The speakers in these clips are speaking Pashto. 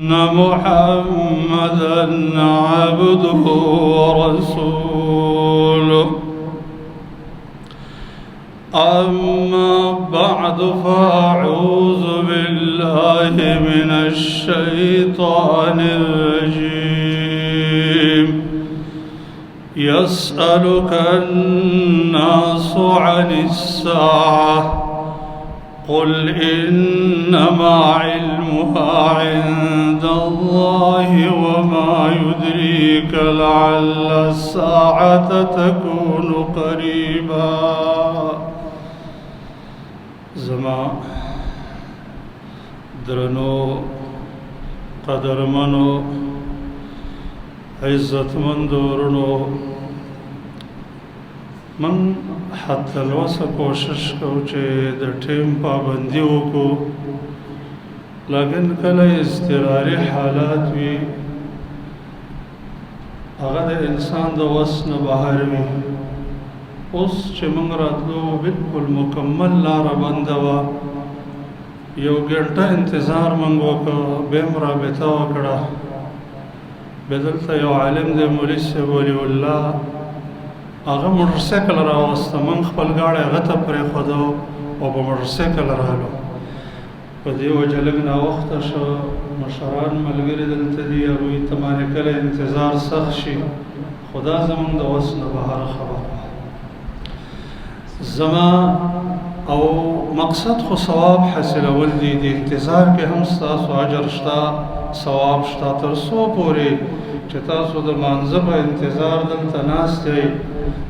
أن محمدًا عبده ورسوله أما بعد فأعوذ بالله من الشيطان الرجيم يسألك الناس عن الساعة قل إنما علمها عند الله وما يدريك لعل الساعة تكون قريبا. زما درنو قدرمنو عزتمندورنو من حتی الوسه کوشش کو چې د ټیم پابندي وکړو، لیکن کله اضطراري حالات وي هغه د انسان د وس نه بهر وي. اوس چې موږ راتلو بالکل مکمل لاره بنده وه، یو ګنټه انتظار موږ وکړو، بیا م رابطه وکړه، بیا دلته یو عالم دی مولوي صاحب ولی الله هغه موټرسایکل راوسته، موږ خپل ګاډی هغه ته پرېښودو او په موټرسایکل رالو. په دې وجه لږ ناوخته شو، مشران ملګري دلته دي، هغوی ته مانې کله انتظار سخت شي، خو دا زموږ د وس نه بهر خبره. زما او مقصد خو ثواب حاصلول دي، د انتظار کې هم ستاسو اجر شته، ثواب شته، تر څو پورې چې تاسو د مانځه په انتظار دلته ناست یئ،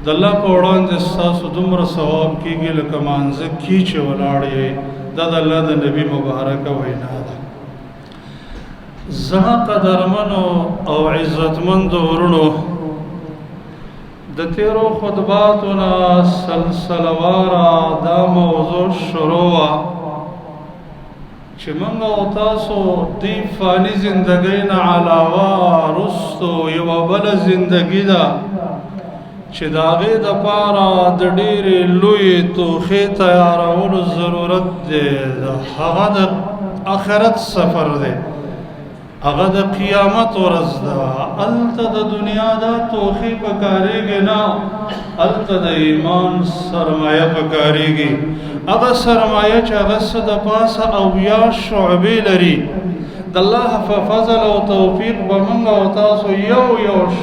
د الله په وړاندې ستاسو دومره ثواب کېږي لکه مانځه کې چې ولاړ یئ. دا د الله د نبي مبارکه وینا ده. زما قدرمنو او عزتمندو ورونو، د تیرو خطباتو نه سلسلهواره دا موضوع شروع وه چې موږ او تاسو دې فاني زندګۍ نه علاوه رستو یوه بله زندګي ده چې د هغې دپاره د ډېرې لویې توښې تیارولو ضرورت دی. هغه د آخرت سفر دی، هغه د قیامت ورځ ده. هلته د دنیا دا توښې پکارېږي نه، هلته د ایمان سرمایه پکارېږي. هغه سرمایه چې هغه څه د پاسه 80 شعبې لري. د الله په فضل او توفیق به موږ او تاسو یو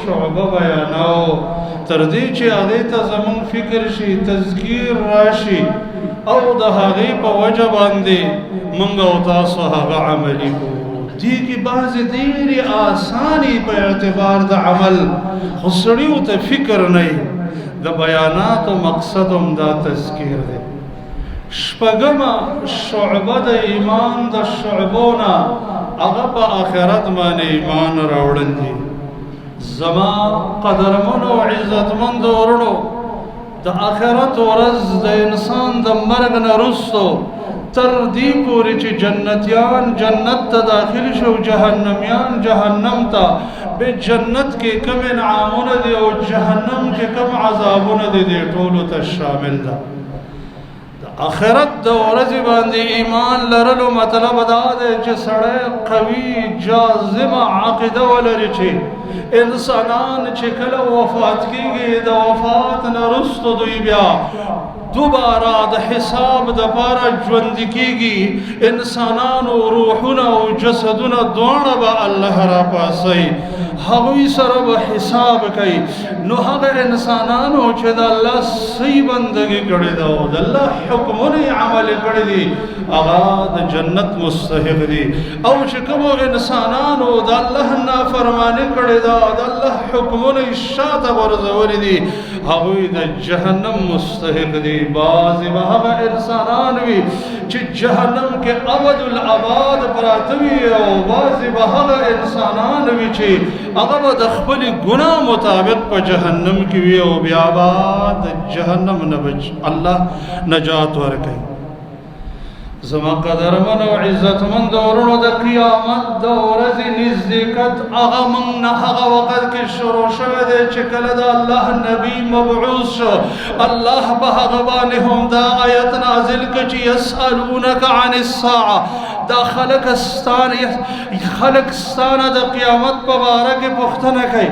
شعبه بیانوو، تر دې چې هغې ته زموږ فکر شي، تذکیر راشي او د هغې په وجه باندې موږ او تاسو هغه عملي کړو. دې کې بعضې ډېرې آسانې په اعتبار د عمل، خو سړي ته فکر نه وي. د بیاناتو مقصد هم دا تذکیر دی. شپږمه شعبه د ایمان د شعبو نه هغه په آخرت باندې ایمان راوړل دي. زما قدرمنو عزتمندو ورونو، د آخرت ورځ د انسان د مرګ نه وروستو تر دې پورې چې جنتیان جنت ته داخل شي او جهنمیان جهنم ته، به جنت کې کوم انعامونه دي او جهنم کې کوم عذابونه دي، دې ټولو ته شامل ده. آخرت د ورځې باندې ایمان لرلو مطلب دا دی چې سړی قوي جازمه عقیده ولري چې انسانان چې کله وفات کېږي، د وفات نه وروسته دوی بیا دوباره د حساب دپاره ژوندي کېږي. انسانانو روحونه او جسدونه دواړه به الله راپاسوي، هغوی سره به حساب کوي. نو هغه انسانانو چې د الله صحیح بندګي کړې ده او د الله حکمونه یې عمل کړي دي، هغه د جنت مستحق دي. او چې کومو انسانانو د الله نافرماني کړې ده، د الله حکمونه یې شاته غورځولي دي، هغوی د جهنم مستحق دي. بعضې به هغه انسانان وي چې جهنم کې ابد الاباد پراته وي، او بعضې به هغه انسانان وي چې هغه به د خپلې ګناه مطابق په جهنم کې وي، او بیا به د جهنم نه الله نجات ورکوي. زما قدرمن او عزتمند ورونو، د قیامت د ورځې نزدېکت هغه موږ نه هغه وخت کې شروع شوی دی چې کله د الله نبی مبعوث شو. الله په هغه باندې هم دا آیت نازل کړ چې یسألونک عن الساعه، دا خلق ستانه د قیامت په باره کې پوښتنه کوي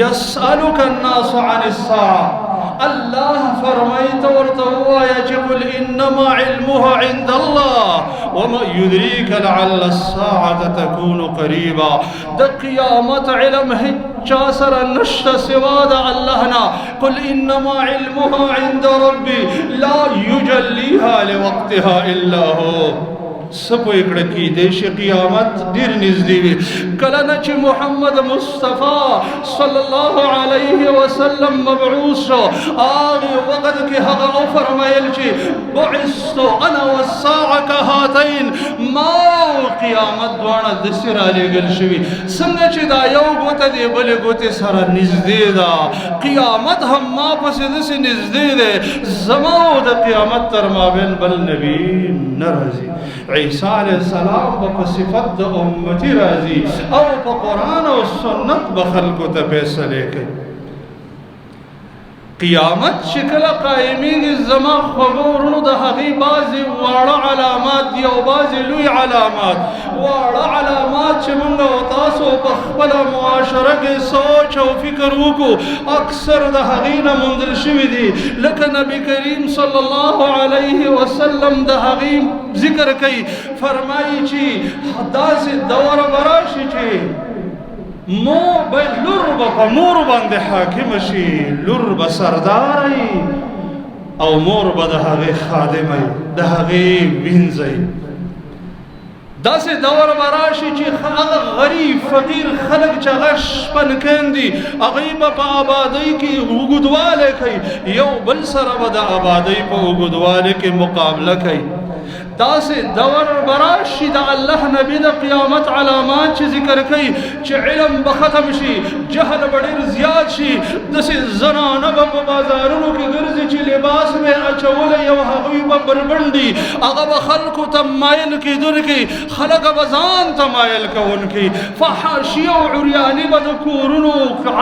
یسألک الناس عن الساعه الله فرمایت ورته ووایه چې قل انما علمها عند الله وما يدريك لعل الساعه تكون قريبا د قیامت علم هیچا سره نشته سوا د الله نه قل انما علمها عند ربي لا يجليها لوقتها الا هو سپو اکڑا کی دیش قیامت دیر نزدیوی کلنا چی محمد مصطفیٰ صلی اللہ علیہ وسلم مبعوث شو آغی وقت کی حق او فرمائل چی بعثتو انا والساعة کہاتین ماو قیامت دوانا دسر آلی گل شوی سنگا چی دا یو گوتا دی بلی گوتی سر نزدی دا قیامت ہم ما پس دسی نزدی دے زماو دا قیامت تر ما بین بل نبی نرازی عیسیٰ علیہ السلام با صفت دا امتی رازی او پا قرآن و سنت بخلقو تا پیسلے کے قیامت شکل قائمی کی زما خبورنو دا حقی بازی وارا علامات دی او بازی لوی علامات وارا علامات چی منگا و تاسو بخبلا معاشرہ کے سوچ و فکر کو اکثر دا حقینا مندل شوی دی لیکن نبی کریم صلی اللہ علیہ وسلم دا حقیم ذکر کئی فرمائی چی دا سی دور براشی چی مو بے لرب پا مور بند حاکم شی لرب سرداری او مور با دا حقی خادمی دا حقی وینزی دا سے دور براشی چی غریب فقیر خلق چا غش پنکندی اغیبا پا آبادی کی اگدوالے کئی یو بل سر با دا آبادی پا اگدوالے کی مقابلہ کئی دا سے دور براشی دا اللہ نبی دا قیامت علامات چی ذکر کئی چی علم بختم شی جہل بڑیر زیاد شی دا سے زنانہ با بازارونو کی گرزی چی لباس میں اچھول یو حقوی با بربندی اغا خلقو تمائل کی در کی خلق بزان تمائل کون کی فحاشی و عریانی با دکورونو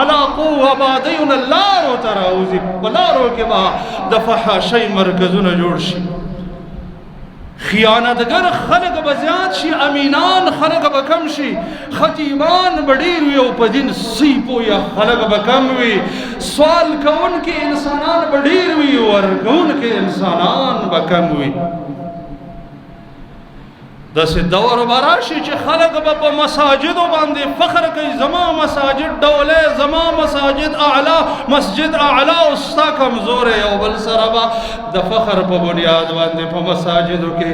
علاقو و بادیون لارو تراؤزی لارو کے با دا فحاشی مرکزون جوڑ شی خیانتگر خلق بزیاد شی امینان خلق بکم شی خطیبان بڑیر وی او پدین سیپو یا خلق بکم وی سوال کون کے انسانان بڑیر وی ورگون کے انسانان بکم وی دس دور براشی چی خلق با مساجد باندے فخر کئی زما مساجد دولے زما مساجد اعلا مسجد اعلا استا کمزور ہے او بل سربا دا فخر پا بنیاد باندے پا مساجدو کے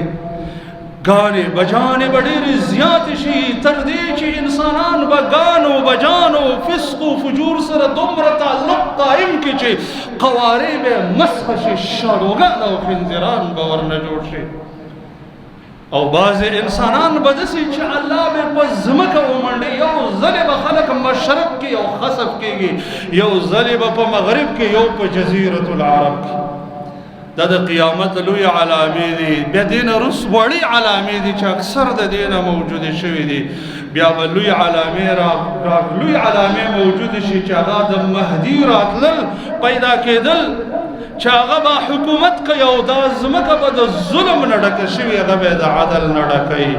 گانے بجانے بڑی رزیات شی تردی چی انسانان با گانو بجانو فسق و فجور سر دمرتا لق قائم کی چی قواری بے مسخش شاروگان و خنزران باورن جوڑ شی او بعض انسانان بدسی چھ اللہ میں پزمک اومنڈی یو ظلب خلق مشرق کی یو خصف کی گی یو ظلب پا مغرب کی یو پا جزیرت العرب کی دا قیامت لوی علامی دی بیا دین رس بڑی علامی دی چھ اکثر دا دین موجود شوی دی بیا لوی علامی موجود شی چھ اگا دا مہدی راتلل پیدا کے دل چاغا با حکومت کئی او دا زمکا با دا ظلم نڈک شوی غبی دا عدل نڈکی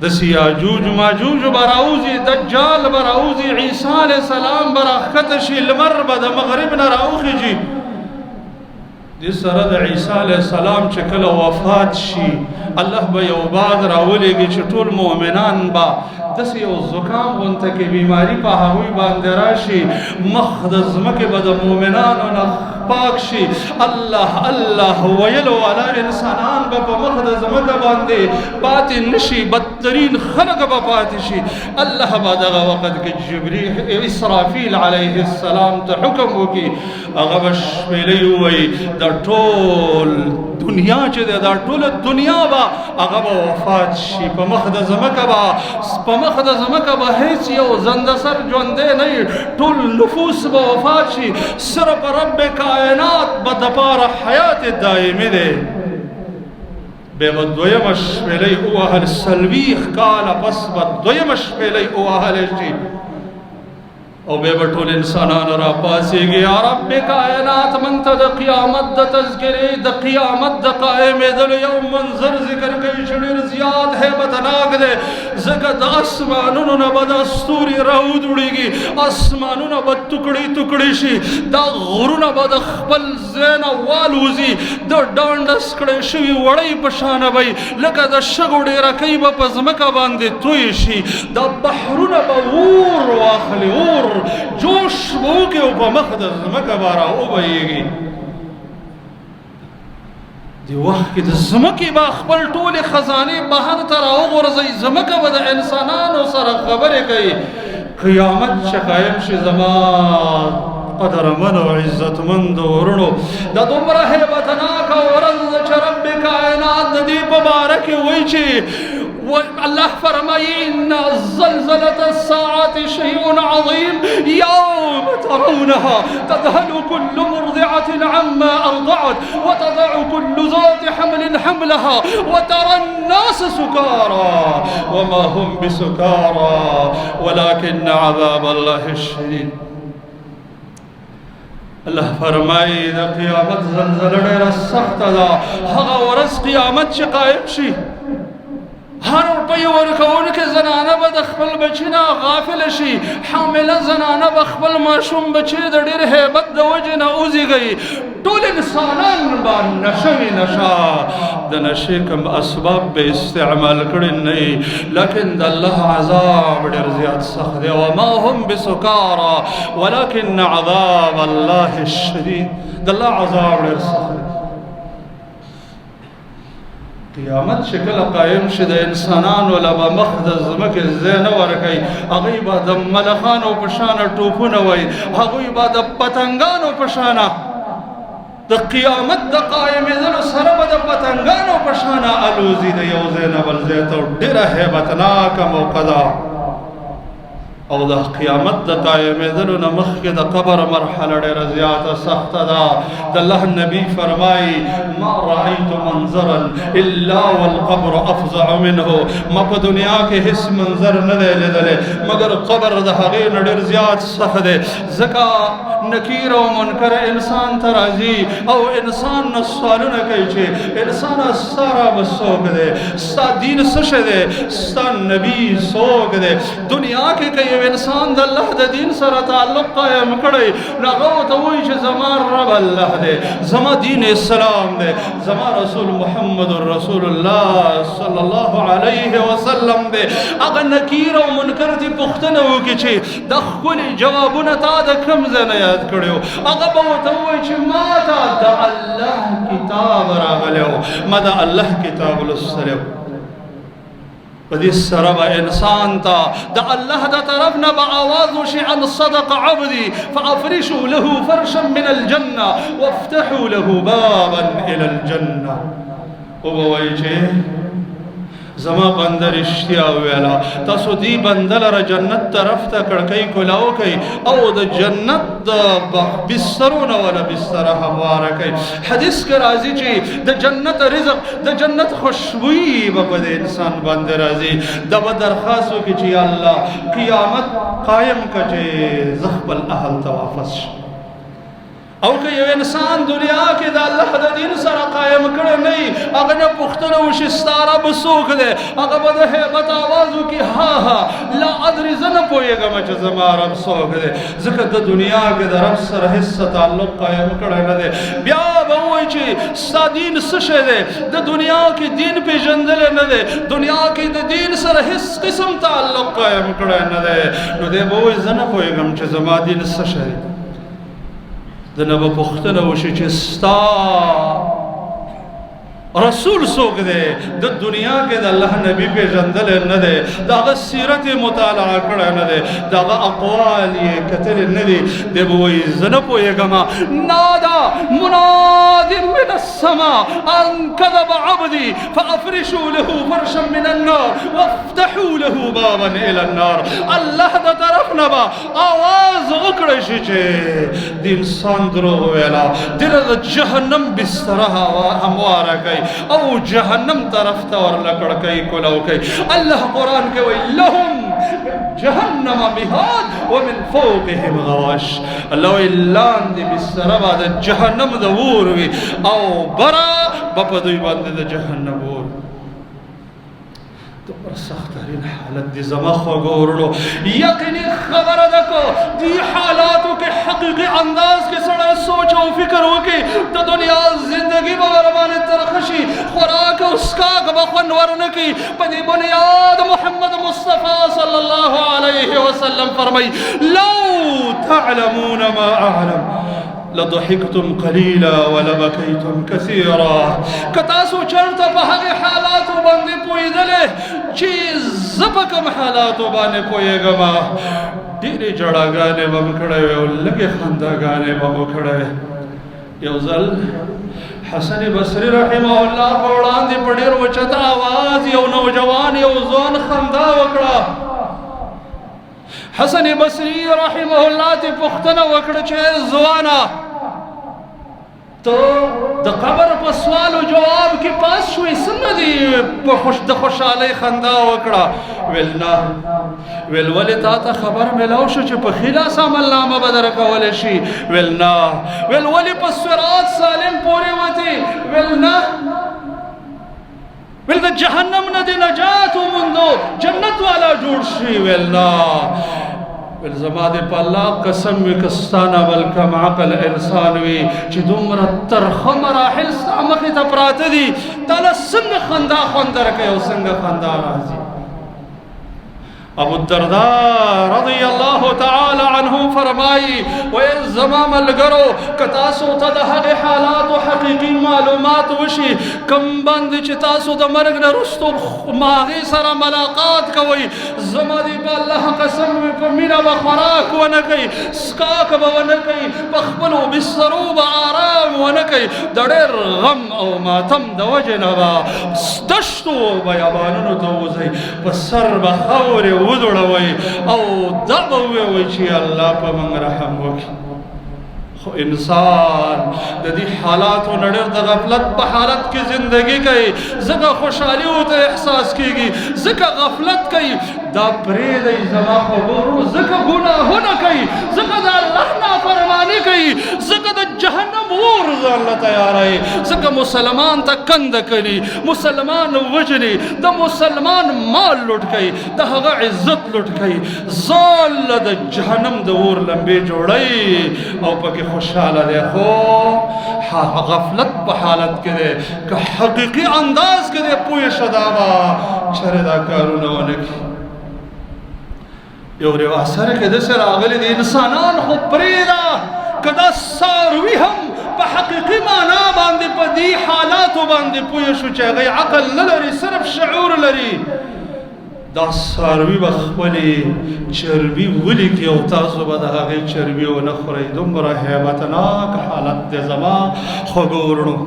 دسی آجوج ماجوج براؤزی دجال براؤزی عیسیٰ علیہ السلام براخکتشی لمر با دا مغرب نراؤخی جی جس رد عیسیٰ علیہ السلام چکل وفات شی اللہ با یو بعد راولی گی چطول مومنان با دسی او زکام غنتا کی بیماری پا حوی باندراشی مخدز مکی با دا مومنان و پاک شی اللہ اللہ ویلو علا انسانان با پا مخدز مکا باندے باتی نشی بدترین خلق با پاتی شی اللہ با دغا وقت کی جبریل اسرافیل علیہ السلام تا حکم ہو کی اغبش پیلی ہوئی دا طول دنیا چے دے دا طول دنیا با اغبا وفات شی پا مخدز مکا با حیث یو زندسر جوندے نہیں طول نفوس با وفات شی صرف رب کائنات بدپار حیات دائمی دے بے بدویمش پیلی او اہل سلویخ کالا پس بدویمش پیلی او اہل شی او بے بٹول انسانان را پاسی گی یا رب کائنات منتا دا قیامت دا تذکری دا قیامت دا قائم دل یوم منظر ذکر کئی شنیر زیاد ہے بتناک دے زکت اسمانونو نبا دا استوری رو دوڑی گی اسمانونو نبا تکڑی تکڑی شی دا غرون نبا دا خبل زین والوزی دا ڈانڈس کڑی شوی وڑی پشان بای لکا دا شگوڑی رکی با پزمکا باندی توی شی دا بحرون نبا اور واخلی اور جوش بو کے اوپا مخدر زمکہ بارا او بایگی دی وقت کی زمکی با خبل طول خزانی بہر تر او غرزی زمکہ با دا انسانانو سر خبر کئی قیامت شقائم شی زمان قدر من و عزت من دورنو دا دمرہ حیبتناکا ورز چرب کائنات دی ببارک ویچی اللہ فرمائی ان زلزلة الساعة شيء عظيم يوم ترونها تذهل كل مرضعة عما أرضعت وتضع كل ذات حمل حملها وترى الناس سكارى وما هم بسكارى ولكن عذاب الله الشديد اللہ فرمائی دا قیامت زلزلہ رسخت دا حقا ورس قیامت چی قائم شی ہر روپی ورکون کے زنانہ با دخبل بچینا غافل شی حاملہ زنانہ بخبل معشوم بچی دا دیر حیبت دا وجہ اوزی گئی طول انسانان با نشوی نشا دا نشی کم اسباب بے استعمال کرن نہیں لیکن دا اللہ عذاب دیر زیاد سخت ہے وما هم بسکارا ولیکن عذاب اللہ الشدید دا اللہ عذاب دیر سخت ہے قیامت شکل قائم شد انسانان و لبا مخدز مک زین ورکی اغیبا دا ملخان و پشانا ٹوپون وی اغیبا دا پتنگان و پشانا دا قیامت دا قائم دن سرب دا پتنگان و پشانا الوزی دا یو زین والزیتو ڈر حیبتناک موقدا او دا قیامت دا قائم دن نمخ کے دا قبر مرحل دیر زیادہ سخت دا دا اللہ نبی فرمائی ما رأیت منظرا الا والقبر افضع منہو ما پا دنیا کے حس منظر ندے لدلے مگر قبر دا حقین دیر زیاد سخت دے زکا نکیر و منکر انسان ترازی او انسان نسوالو نکی چھے انسان سارا بسوک دے ستا دین سش دے ستا نبی سوک دے دنیا کے کئی انسان دا اللہ دا دین سر تعلق قائم کڑے نغوت ویش زمان رب اللہ دے زمان دین اسلام دے زمان رسول محمد رسول اللہ صلی اللہ علیہ وسلم دے اگر نکیر و منکر دی پختنو کچھے دخولی جوابنا تا دا کم زنیاد کڑے ہو اگر بہت ویش ماتا دا اللہ کتاب راغلے ہو مدہ اللہ کتاب لسلے ہو بدی سرب انسان تا دا اللہ دا طرفنا بآواز وشی ان صدق عبدی فافرشوا له فرشا من الجنہ وافتحوا له بابا الى الجنہ وبویچے زما بندر اشتیا ویلا تاسو دی بندل را جنت طرف تا کڑکئی کلاو کئی او دا جنت دا بسترون والا بستر حوارا کئی حدیث کے رازی چی دا جنت رزق دا جنت خوشبوئی با دا انسان بند رازی دا با درخواستو کی چی اللہ قیامت قائم کچے زخب الاہل توافس او کہ یہ انسان دنیا کے دا اللہ دا دین سر قائم کرے نہیں اگر نہ پختنو شستارہ بسوک دے اگر بدا حیبت آوازو کی ہاں ہاں لا ادری زن پوئے گا مچ زمارم سوک دے ذکر دا دنیا کے دا رب سر حصہ تعلق قائم کرے نہ دے بیا بہوئی چی سا دین سشے دے دا دنیا کی دین پہ جندلے نہ دے دنیا کی دا دین سر حص قسم تعلق قائم کرے نہ دے نو دے بہوئی زن پوئے گا مچ زما دین سشے دے دنب پختن وشی چستا رسول سوک دے دا دنیا کے دا اللہ نبی پہ جندل ندے دا اغا سیرت مطالعہ کڑا ندے دا اغا اقوال یہ کتل ندے دے بوئی زنپو یہ گما نادا مناد من السماء ان کذب عبدی فافرشوا له فرشا من النار وافتحوا له بابا الى النار اللہ دا طرف نبا آواز اکڑشی چھے دی انسان درو ویلا دل دا جہنم بسترہ ہموارا گئی او جہنم طرف تا اور لکڑ کئی کلو کئی اللہ قرآن کے وی لہم جهنم مهاد ومن فوقهم غواش. الله وی لاندې بستره به د جهنم د اور وي او بره به په دوی باندې د جهنم اور. دومره سخت ترین حالت دی زما خوږو ورونو. یقیني خبره ده کو دې حالاتو کې حقیقي انداز کې سړی سوچ او فکر وکړي د دنیا زندگی به ورباندې ترخه شي، خوراک او څښاک به خوند ورنه کړي. په دې بنیاد محمد مصطفی صلی الله علیه وسلم فرمایي لو تعلمون ما اعلم لضحكتم قليلا ولبكيتم كثيرا. کتاسو چرته په هغه حالاتو باندې پوهېدلې چې زه په کوم حالاتو باندې پوهېږم، ډېرې ژړاګانې به مې کړې وې او لږې خنداګانې به مو کړې وې. یو ځل حسن بصري رحمه الله په وړاندې په ډېر اوچت آواز یو نوجوان یو ځوان خندا وکړه. حسن بصری رحمه الله ته پوښتنه وکړه چې ځوانه ته د قبر په سوال او جواب کې پاس شوې، څنګه دې د خوشحالۍ خندا وکړه؟ ویل نه. ویل ولې تا ته خبر میلاو شو چې په ښي لاس عملنامه به درکولی شي؟ ویل نه. ویل ولې په صراط سالم پورې وتې؟ ویل نه. ویل د جهنم نه دې نجات وموندو، جنت والا جوړ شي؟ ویل نه. ویل زما دې په الله قسم وي که ستا نه بل کم عقل انسان وي چې دومره ترخه مراحل ستا مخې ته پراته دي، تا له څنګه خندا خوند درکوي او څنګه خندا راځي؟ ابو الدرداء رضی الله تعالی عنه فرمائی وی زما ملګرو که تاسو ته د هغې حالاتو حقیقي معلومات وشي کم باندې چې تاسو د مرګ نه وروستو هغې سره ملاقات کوئ، زما دې په الله قسم وي په مینه به خوراک ونه کوئ، څښاک به ونه کوئ، په خپلو بسترو به آرام ونه کوئ، د ډېر غم او ماتم د وجې نه به دشتو بیابانونو ته وځئ، په سر به خاورې ودړوي او دا به ووایي چې الله په موږ رحم وکړي. خو انسان د دې حالاتو نه ډېر د غفلت په حالت کې زندگی کوي، ځکه خوشحالي ورته احساس کېږي، ځکه غفلت کوي. دا پرېږدئ زما خبرو، ځکه ګناهونه کوي، ځکه د الله نافرماني کوي، ځکه د جهنم اور ځان له تیاروي، ځکه مسلمان ته کنده کوي، مسلمان وژني، د مسلمان مال لوټ کوي، د هغه عزت لوټ کوي، ځان له د جهنم د اور لمبې جوړوي او پکې خوشحاله دی. خو غفلت په حالت کې دی، که حقیقي انداز کې دی پوه شه دا به چېرې دا کارونه ونه کړي. یو ریو اثر کې داسې راغلی دی انسانان خو پرېږده که دا څاروي هم په حقیقي معنا باندې په دې حالاتو باندې پوه شو چې هغوی عقل نه لري، صرف شعور لري. دا څاروي به خپلې چربي ولیکي او تاسو به د هغې چربي ونه خورئ. دومره هیبتناک حالت دی زما خوږو وروڼو.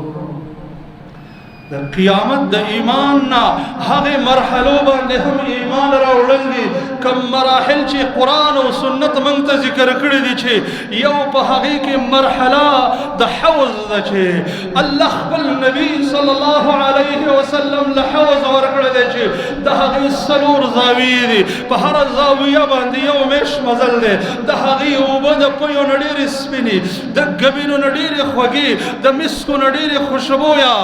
د قیامت د ایمان نه هغې مرحلو باندې هم ایمان راوړل دي، کم مراحل چې قرآن او سنت موږ ته ذکر کړي دي چې یو په هغې کې مرحله د حوض ده چې الله خپل نبي صلی الله علیه وسلم له حوض ورکړی دی چې د هغې څلور زاویې دي، په هره زاویه باندې یو میش مزل دی، د هغې اوبه د پیو نه ډېرې سپینې، د ګبینو نه ډېرې خوږې، د مسکو نه ډېرې خوشبویه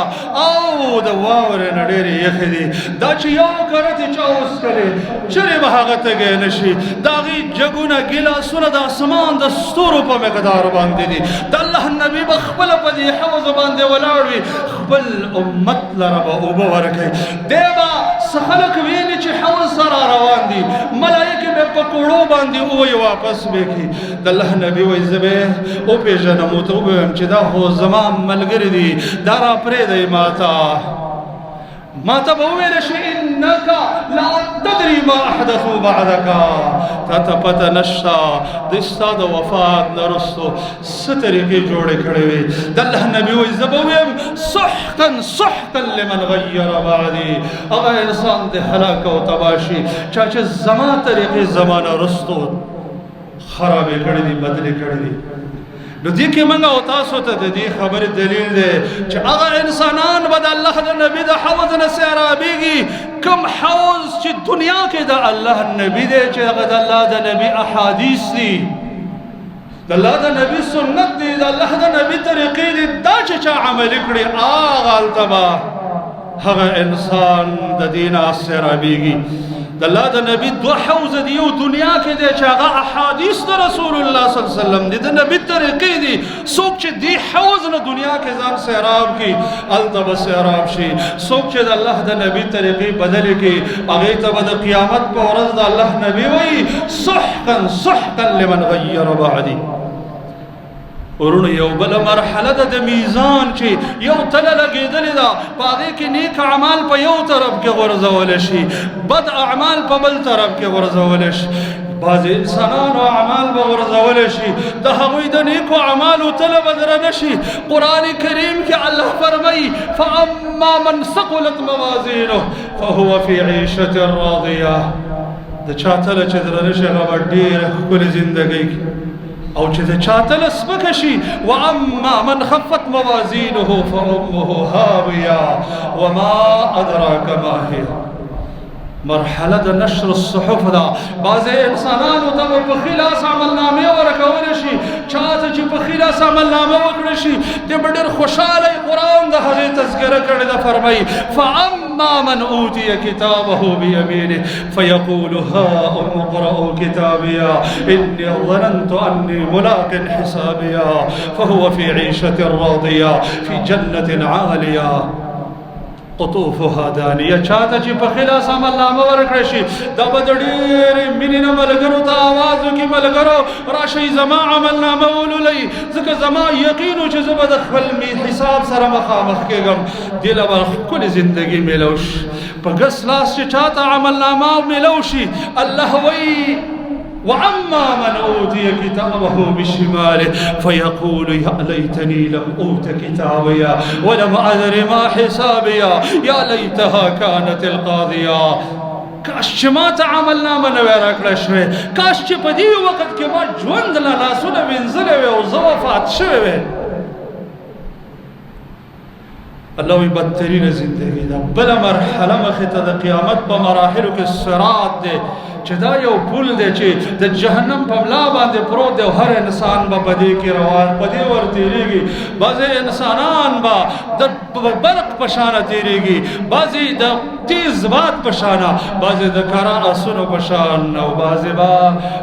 او د واورې نه ډېرې یخې دي. دا چې یو کرت یې چا وڅښلې چېرې به هغه تږی نه شي. د هغې جګونه ګیلاسونه د اسمان د ستورو په مقدار باندې دي. د الله نبي به خپله په دې حوض باندې ولاړ وي، خپل امت لره به اوبه ورکوي. دی به څه خلک ویني چې حوض سره روان دي، ملایکې به په کوړو باندې ووایي واپس به کړي. د الله نبي وایي زه به یې وپېژنم ورته وبویم چې دا خو زما ملګري دي، دا را پرېږدئ ما ته به وویل شي انک لا تدري ما احدثوا بعدک، تا ته پته نشته دوی ستا د وفات نه وروستو څه طریقې جوړې کړې وې. د الله نبي وایي زه به ویم سحقا سحقا لمن غیر بعدي، هغه انسان د هلاک او تباه شي چا چې زما طریقې زما نه وروستو خرابې کړې دي، بدلې کړې دي. نو دی کې منګه او تاسو ته د دې خبرې دلیل دی چې هغه انسانان به د الله د نبي د حوض نه سیرابېږي کوم حوض چې دنیا کې د الله نبي دی چې هغه د الله د نبي احادیث دي د الله د نبي سنت دي د الله د نبي طریقې دي دا چې چا عمل کړي هغه التبا هغه انسان د دین سیرابېږي د الله د نبی دو حوض دی یو دنیا کې دی چې هغه احادیث د رسول الله صلی الله علیه وسلم دي د نبی طریقې دي څوک چې دی حوض نه دنیا کې ځان سیراب کی هلته به سیراب شي څوک چې د الله د نبی طریقې بدلې کړي هغې ته به د قیامت په ورځ د الله نبی وایي سحقا سحقا لمن غیر بعدي ورونو یو بل مرحله د میزان چې یو تله لګېدلې ده په هغې کې نیک اعمال په یو طرف کې غورځولی شي بد اعمال په بل طرف کې غورځولی شي بعضې انسانانو اعمال به غورځولی شي د هغوی د نیکو اعمالو تله به درنه شي قرآن کریم کې الله فرمایي فاما من ثقلت موازینه فهو فی عیشة راضیه د چا تله چې درنه شي هغه به ډېره ښکلې زندګۍ کې او چې د چا تله سپکه شي واما من خفت موازینه فامه هاویه وما ادراک ما هي مرحله د نشر الصحف ده بعضې انسانانو ته به په خلاص عملنامې ورکولی شي چا ته چې په خلاص عملنامه وکړی شي دی به ډېر خوشحالی قرآن د هغې تذکره کړې ده فرمایي فاما من اوتي كتابه بيمينه فيقول هاؤم اقرءوا كتابيه اني ظننت اني ملاق حسابيه فهو في عيشة راضية في جنة عالية قطوفها دانیه چاته چې په خلاص عملنامه ورکړی شي دا به د ډېرې مینې نه ملګرو ته آواز وکړي ملګرو راشئ زما عملنامه ولولئ ځکه زما یقین و چې زه به د خپل حساب سره مخامخ کېږم دې له به ښکلې زندګي میلو شي په ګس لاس چې چاته عملنامه میلو شي الله وایي واما من اوتي كتابه بشماله فيقول يا ليتني لم اوت كتابيا ولم ادر ما حسابيا يا ليتها كانت القاضيه کاش چې ما ته عملنامه نه وای راکړی شوې کاش چې په دې وخت کې ما ژوند له لاسونه وینځلی وی او زه وفات شوی وی الله وی بدترینه زندگی ده بله مرحله مخې ته د قیامت په مراحلو کې صراط دی چې دا یو پل دی چې د جهنم په ملا باندې پروت دی او هر انسان به په دې کې روان په دې ور تېرېږي بعضې انسانان به د برق په شانه تېرېږي بعضې د تیز باد په شانه بعضې د کره آسونو په شان او بعضې به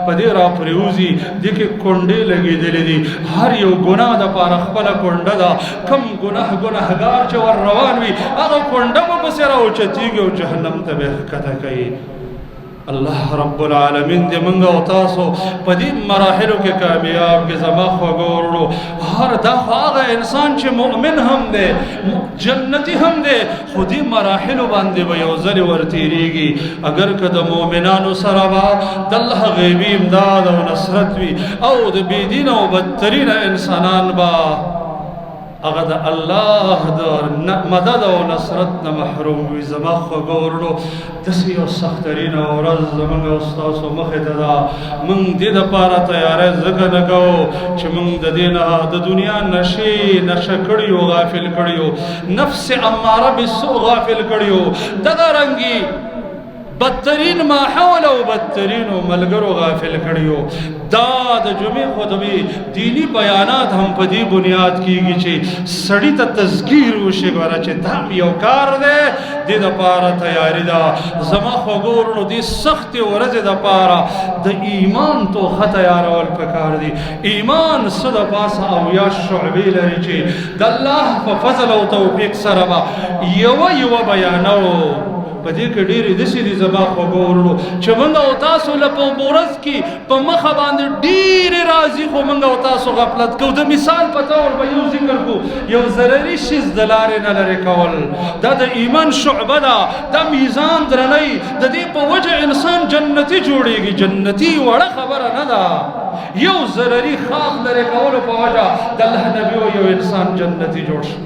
په دې راپرېوځي دې کې کونډې لګېدلې دي هر یو ګناه دپاره خپله کونډه ده کم ګناهګار چې ور روان وي هغه کونډه به پسې راوچتېږي او جهنم ته به یې ښکته کوي الله رب العالمین دې موږ او تاسو په دې مراحلو کې کامیاب کې زما خوږو وروڼو هر دا خو هغه انسان چې مؤمن هم دی جنتي هم دی خو دې مراحلو باندې به یو ځلې ورتېرېږي اگر که د مؤمنانو سره به د الله غیبي امداد او نصرت وي او د بېدینه او بدترینه انسانان به هغه د الله د مدد او نصرت نه محروم وي زما خوږو وروڼو داسې یو سخترینه ورځ زموږ او ستاسو مخې ته ده موږ دې دپاره تیاری ځکه نه کوو چې موږ د دې نه د دنیا نشه کړي یو غافل کړي یو نفس اماره بالسوء غافل کړي یو دغه رنګي بدترین ماحول او بدترین ملګرو غافل کړیو دا د جمعې خطبې دینی بیانات هم په دې بنیاد کېږي چې سړي ته تذکیر وشي ګوره چې دا یو کار دی دې دپاره تیاري ده زما خوږو وروڼو دې سختې ورځې دپاره د ایمان توښه تیارول پکار دي ایمان څه د پاسه اویا شعبې لري چې د الله په فضل او توفیق سره به یوه بیانو په دې کې ډېرې داسې دي زما خوږو وروڼو چې موږ او تاسو له په ورځ کې په مخه باندې ډېرې راځي خو موږ او تاسو غفلت کوو د مثال په طور به یو ذکر کوو یو ضرري شیز د لارې نه لرې کول دا د ایمان شعبه ده دا میزان درنی د دې په وجه انسان جنتي جوړېږي جنتي وړه خبره نه ده یو ضرري خاص لرې کولو په وجه د الله نبي یو انسان جنتي جوړ شو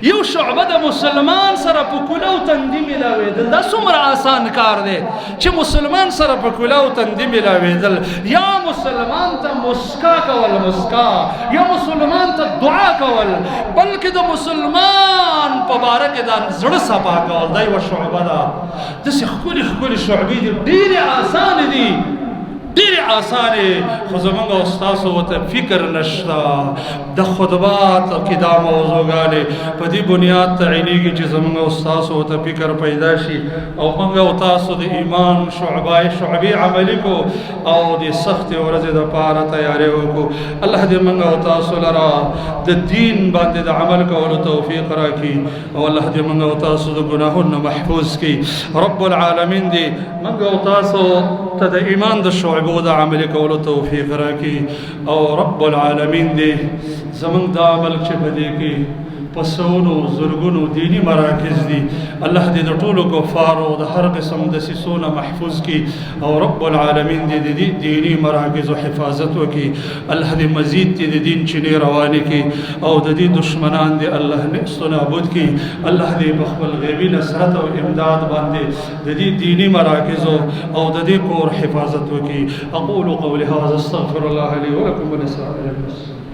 یو شعبه د مسلمان سره په کوله او تندي ملاوېدل دا څومره آسان کار دی چې مسلمان سره په کوله او تندي ملاوېدل یا مسلمان ته مسکا کول مسکا یا مسلمان ته دعا کول بلکې د مسلمان په باره کې دا زړه صفا کول دا یوه شعبه ده داسې ښکلې ښکلې شعبې دي ډېرې اسانې دي ډېرې اسانې خو زموږ او ستاسو ورته فکر نشته د خطبات کې دا موضوعګانې په دې بنیاد تعینېږي چې زموږ او ستاسو ورته فکر پیدا شي او موږ او تاسو د ایمان شعبې عملي کو او د سختې ورځې دپاره تیاری وکړو الله دې موږ او تاسو لره د دین باندې د عمل کولو توفیق راکړي او الله دې موږ او تاسو د ګناهونو محفوظ کړي رب العالمین دې موږ او تاسو ته د ایمان د شعبې د عمل کولو توفیق راکړي او رب العالمین دې زموږ دا عمل چې په دې کې په سونو زرګونو دینی مراکز دي الله دې د ټولو کفارو د هر قسم دسیسو نه محفوظ کړي او رب العالمین دې د دینی مراکزو حفاظت وکړي الله دې مزید دې د دین چینې روانې کړي او د دې دشمنان دې الله نقص نابود کړي الله دې په خپل غیبي نصرت او امداد باندې د دې دینی مراکزو او د دې کور حفاظت وکړي اقول قولي هذا استغفر الله لي ولكم ولسائر المسلمين